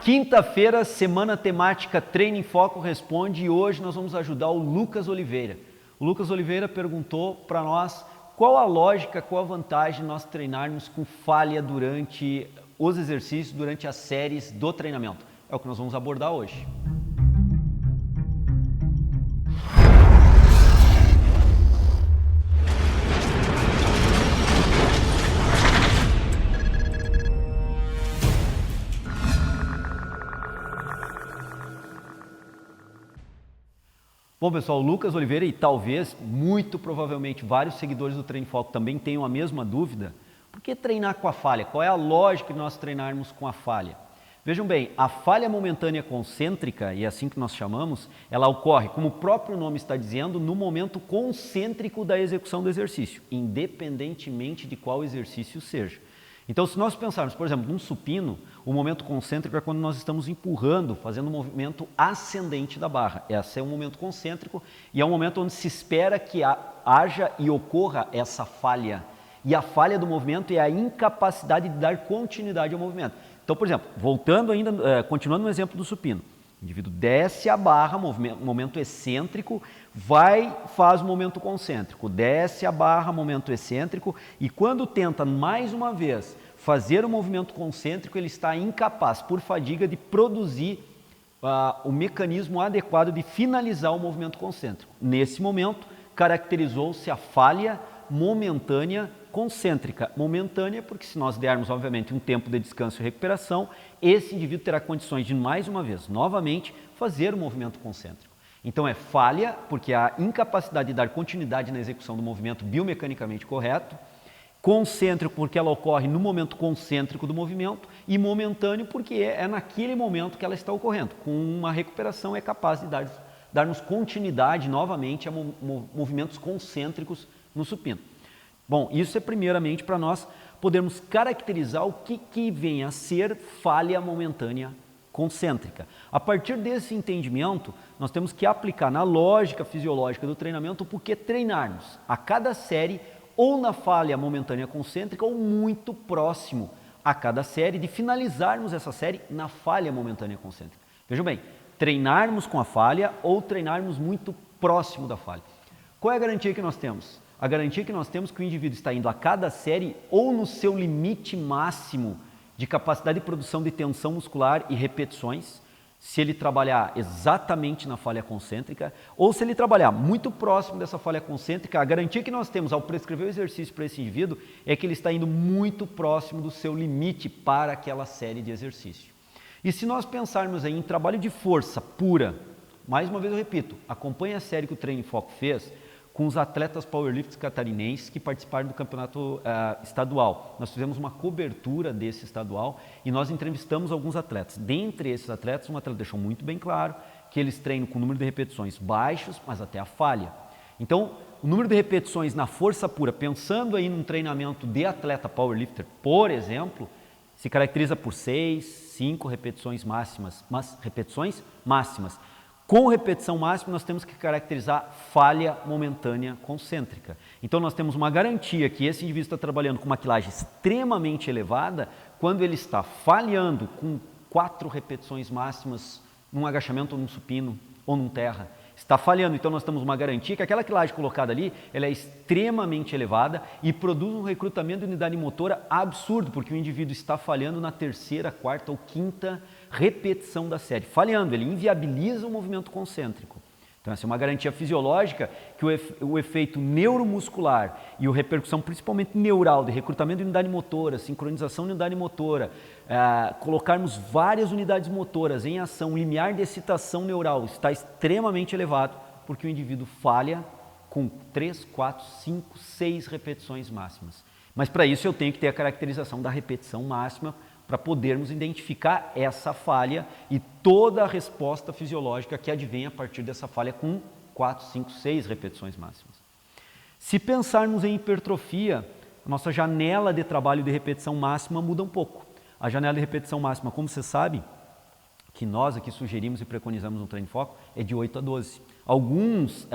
Quinta-feira, semana temática Treino em Foco Responde, e hoje nós vamos ajudar o Lucas Oliveira. O Lucas Oliveira perguntou para nós qual a lógica, qual a vantagem de nós treinarmos com falha durante os exercícios, durante as séries do treinamento. É o que nós vamos abordar hoje. Bom, pessoal, o Lucas Oliveira e talvez, muito provavelmente, vários seguidores do Treino em Foco também tenham a mesma dúvida. Por que treinar com a falha? Qual é a lógica de nós treinarmos com a falha? Vejam bem, a falha momentânea concêntrica, e é assim que nós chamamos, ela ocorre, como o próprio nome está dizendo, no momento concêntrico da execução do exercício, independentemente de qual exercício seja. Então, se nós pensarmos, por exemplo, num supino, o momento concêntrico é quando nós estamos empurrando, fazendo um movimento ascendente da barra. Esse é um momento concêntrico e é um momento onde se espera que haja e ocorra essa falha. E a falha do movimento é a incapacidade de dar continuidade ao movimento. Então, por exemplo, voltando ainda, continuando no exemplo do supino, o indivíduo desce a barra, momento excêntrico, faz o momento concêntrico, desce a barra, momento excêntrico, e quando tenta mais uma vez fazer o movimento concêntrico, ele está incapaz, por fadiga, de produzir o mecanismo adequado de finalizar o movimento concêntrico. Nesse momento, caracterizou-se a falha momentânea concêntrica. Momentânea porque se nós dermos, obviamente, um tempo de descanso e recuperação, esse indivíduo terá condições de, mais uma vez, novamente, fazer o movimento concêntrico. Então é falha porque há incapacidade de dar continuidade na execução do movimento biomecanicamente correto, concêntrico porque ela ocorre no momento concêntrico do movimento e momentâneo porque é naquele momento que ela está ocorrendo. Com uma recuperação é capaz de darmos continuidade novamente a movimentos concêntricos no supino. Bom, isso é primeiramente para nós podermos caracterizar o que vem a ser falha momentânea concêntrica. A partir desse entendimento, nós temos que aplicar na lógica fisiológica do treinamento o porquê treinarmos a cada série ou na falha momentânea concêntrica ou muito próximo a cada série, de finalizarmos essa série na falha momentânea concêntrica. Vejam bem, treinarmos com a falha ou treinarmos muito próximo da falha. Qual é a garantia que nós temos? A garantia que nós temos é que o indivíduo está indo a cada série ou no seu limite máximo de capacidade de produção de tensão muscular e repetições, se ele trabalhar exatamente na falha concêntrica, ou se ele trabalhar muito próximo dessa falha concêntrica, a garantia que nós temos ao prescrever o exercício para esse indivíduo é que ele está indo muito próximo do seu limite para aquela série de exercício. E se nós pensarmos aí em trabalho de força pura, mais uma vez eu repito, acompanhe a série que o Treino em Foco fez, com os atletas powerlifters catarinenses que participaram do campeonato estadual. Nós fizemos uma cobertura desse estadual e nós entrevistamos alguns atletas. Dentre esses atletas, um atleta deixou muito bem claro que eles treinam com número de repetições baixos, mas até a falha. Então, o número de repetições na força pura, pensando aí num treinamento de atleta powerlifter, por exemplo, se caracteriza por 6, 5 repetições máximas, mas repetições máximas. Com repetição máxima, nós temos que caracterizar falha momentânea concêntrica. Então, nós temos uma garantia que esse indivíduo está trabalhando com uma quilagem extremamente elevada quando ele está falhando com 4 repetições máximas num agachamento ou num supino ou num terra. Está falhando, então nós temos uma garantia que aquela quilagem colocada ali, ela é extremamente elevada e produz um recrutamento de unidade motora absurdo, porque o indivíduo está falhando na terceira, quarta ou quinta repetição da série. Falhando, ele inviabiliza o movimento concêntrico. Então essa é uma garantia fisiológica que o efeito neuromuscular e a repercussão principalmente neural de recrutamento de unidade motora, sincronização de unidade motora, colocarmos várias unidades motoras em ação, o limiar de excitação neural está extremamente elevado porque o indivíduo falha com 3, 4, 5, 6 repetições máximas. Mas para isso eu tenho que ter a caracterização da repetição máxima para podermos identificar essa falha e toda a resposta fisiológica que advém a partir dessa falha com 4, 5, 6 repetições máximas. Se pensarmos em hipertrofia, a nossa janela de trabalho de repetição máxima muda um pouco. A janela de repetição máxima, como você sabe, que nós aqui sugerimos e preconizamos no Treino em Foco, é de 8 a 12. Alguns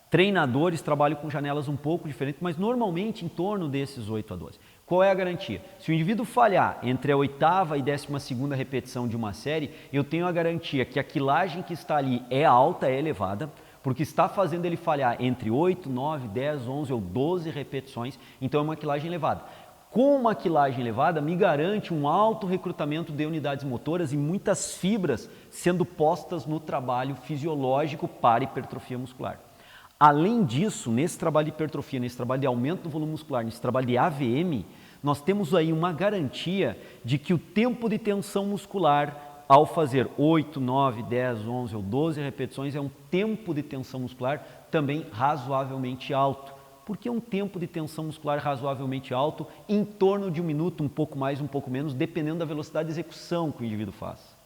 Treinadores trabalham com janelas um pouco diferentes, mas normalmente em torno desses 8 a 12. Qual é a garantia? Se o indivíduo falhar entre a 8ª e 12ª repetição de uma série, eu tenho a garantia que a quilagem que está ali é alta, é elevada, porque está fazendo ele falhar entre 8, 9, 10, 11 ou 12 repetições, então é uma quilagem elevada. Com uma quilagem elevada, me garante um alto recrutamento de unidades motoras e muitas fibras sendo postas no trabalho fisiológico para hipertrofia muscular. Além disso, nesse trabalho de hipertrofia, nesse trabalho de aumento do volume muscular, nesse trabalho de AVM, nós temos aí uma garantia de que o tempo de tensão muscular, ao fazer 8, 9, 10, 11 ou 12 repetições, é um tempo de tensão muscular também razoavelmente alto. Por que um tempo de tensão muscular razoavelmente alto? Em torno de 1 minuto, um pouco mais, um pouco menos, dependendo da velocidade de execução que o indivíduo faz.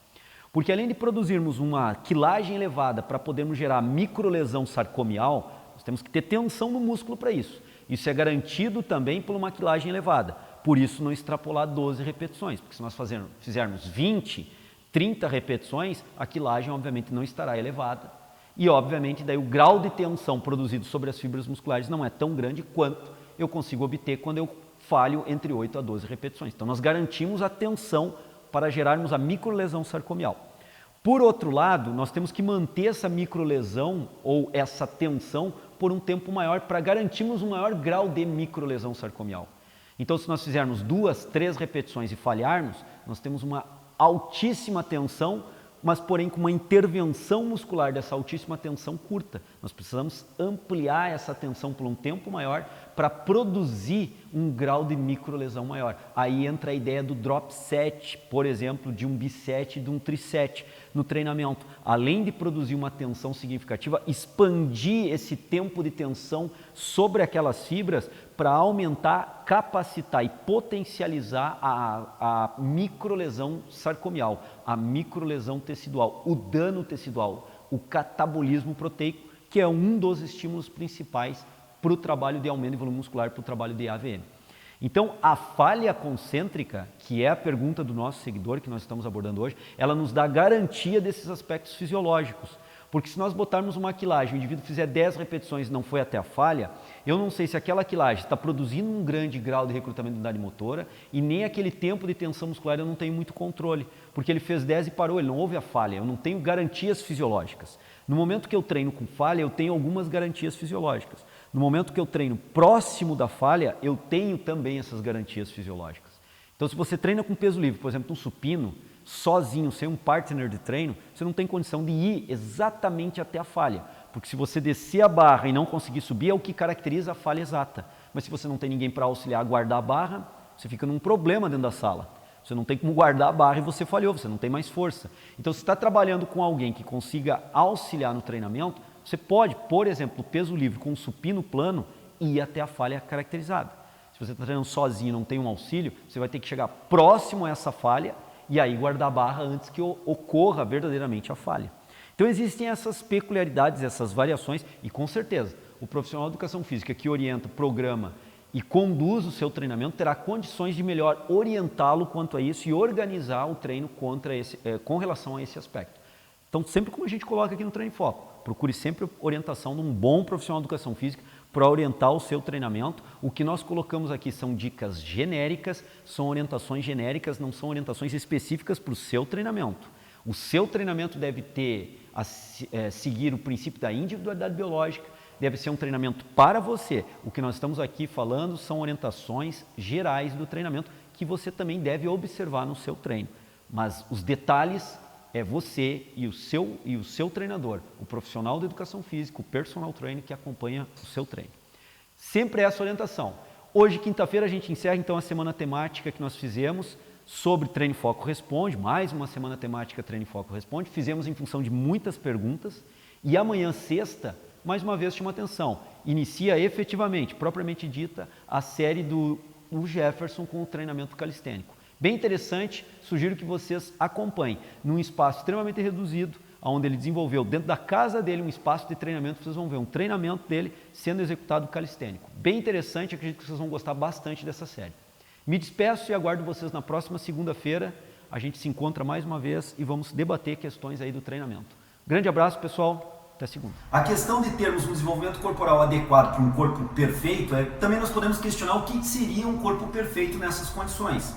Porque além de produzirmos uma quilagem elevada para podermos gerar microlesão sarcomial, nós temos que ter tensão no músculo para isso. Isso é garantido também por uma quilagem elevada. Por isso não extrapolar 12 repetições, porque se nós fizermos 20, 30 repetições, a quilagem obviamente não estará elevada. E obviamente daí o grau de tensão produzido sobre as fibras musculares não é tão grande quanto eu consigo obter quando eu falho entre 8 a 12 repetições. Então nós garantimos a tensão para gerarmos a microlesão sarcomial. Por outro lado, nós temos que manter essa microlesão ou essa tensão por um tempo maior para garantirmos um maior grau de microlesão sarcomial. Então, se nós fizermos 2, 3 repetições e falharmos, nós temos uma altíssima tensão, mas porém com uma intervenção muscular dessa altíssima tensão curta. Nós precisamos ampliar essa tensão por um tempo maior para produzir um grau de microlesão maior. Aí entra a ideia do drop set, por exemplo, de um biset e de um triset no treinamento. Além de produzir uma tensão significativa, expandir esse tempo de tensão sobre aquelas fibras para aumentar, capacitar e potencializar a microlesão sarcomial, a microlesão tecidual, o dano tecidual, o catabolismo proteico, que é um dos estímulos principais para o trabalho de aumento de volume muscular, para o trabalho de AVM. Então, a falha concêntrica, que é a pergunta do nosso seguidor que nós estamos abordando hoje, ela nos dá garantia desses aspectos fisiológicos. Porque se nós botarmos uma quilagem, o indivíduo fizer 10 repetições e não foi até a falha, eu não sei se aquela quilagem está produzindo um grande grau de recrutamento de unidade motora e nem aquele tempo de tensão muscular eu não tenho muito controle. Porque ele fez 10 e parou, ele não houve a falha, eu não tenho garantias fisiológicas. No momento que eu treino com falha, eu tenho algumas garantias fisiológicas. No momento que eu treino próximo da falha, eu tenho também essas garantias fisiológicas. Então, se você treina com peso livre, por exemplo, um supino, sozinho, sem um partner de treino, você não tem condição de ir exatamente até a falha. Porque se você descer a barra e não conseguir subir, é o que caracteriza a falha exata. Mas se você não tem ninguém para auxiliar a guardar a barra, você fica num problema dentro da sala. Você não tem como guardar a barra e você falhou, você não tem mais força. Então, se você está trabalhando com alguém que consiga auxiliar no treinamento, você pode, por exemplo, o peso livre com um supino plano, ir até a falha caracterizada. Se você está treinando sozinho e não tem um auxílio, você vai ter que chegar próximo a essa falha e aí guardar a barra antes que ocorra verdadeiramente a falha. Então existem essas peculiaridades, essas variações e com certeza o profissional de educação física que orienta, programa e conduz o seu treinamento terá condições de melhor orientá-lo quanto a isso e organizar o treino com relação a esse aspecto. Então sempre como a gente coloca aqui no Treino em Foco, procure sempre orientação de um bom profissional de educação física para orientar o seu treinamento. O que nós colocamos aqui são dicas genéricas, são orientações genéricas, não são orientações específicas para o seu treinamento. O seu treinamento deve seguir o princípio da individualidade biológica, deve ser um treinamento para você. O que nós estamos aqui falando são orientações gerais do treinamento que você também deve observar no seu treino. Mas os detalhes é você e o seu treinador, o profissional de educação física, o personal trainer que acompanha o seu treino. Sempre essa orientação. Hoje, quinta-feira, a gente encerra então a semana temática que nós fizemos sobre Treino Foco Responde, mais uma semana temática Treino Foco Responde. Fizemos em função de muitas perguntas e amanhã, sexta, mais uma vez chama atenção, inicia efetivamente, propriamente dita, a série do Jefferson com o treinamento calistênico. Bem interessante, sugiro que vocês acompanhem num espaço extremamente reduzido, onde ele desenvolveu dentro da casa dele um espaço de treinamento, vocês vão ver um treinamento dele sendo executado calistênico. Bem interessante, acredito que vocês vão gostar bastante dessa série. Me despeço e aguardo vocês na próxima segunda-feira, a gente se encontra mais uma vez e vamos debater questões aí do treinamento. Grande abraço, pessoal! Até segunda. A questão de termos um desenvolvimento corporal adequado para um corpo perfeito, também nós podemos questionar o que seria um corpo perfeito nessas condições.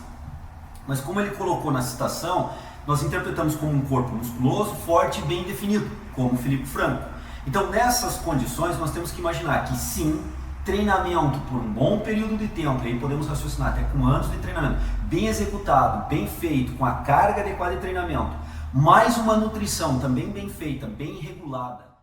Mas como ele colocou na citação, nós interpretamos como um corpo musculoso, forte e bem definido, como o Felipe Franco. Então nessas condições nós temos que imaginar que sim, treinamento por um bom período de tempo, aí podemos raciocinar até com anos de treinamento, bem executado, bem feito, com a carga adequada de treinamento, mais uma nutrição também bem feita, bem regulada.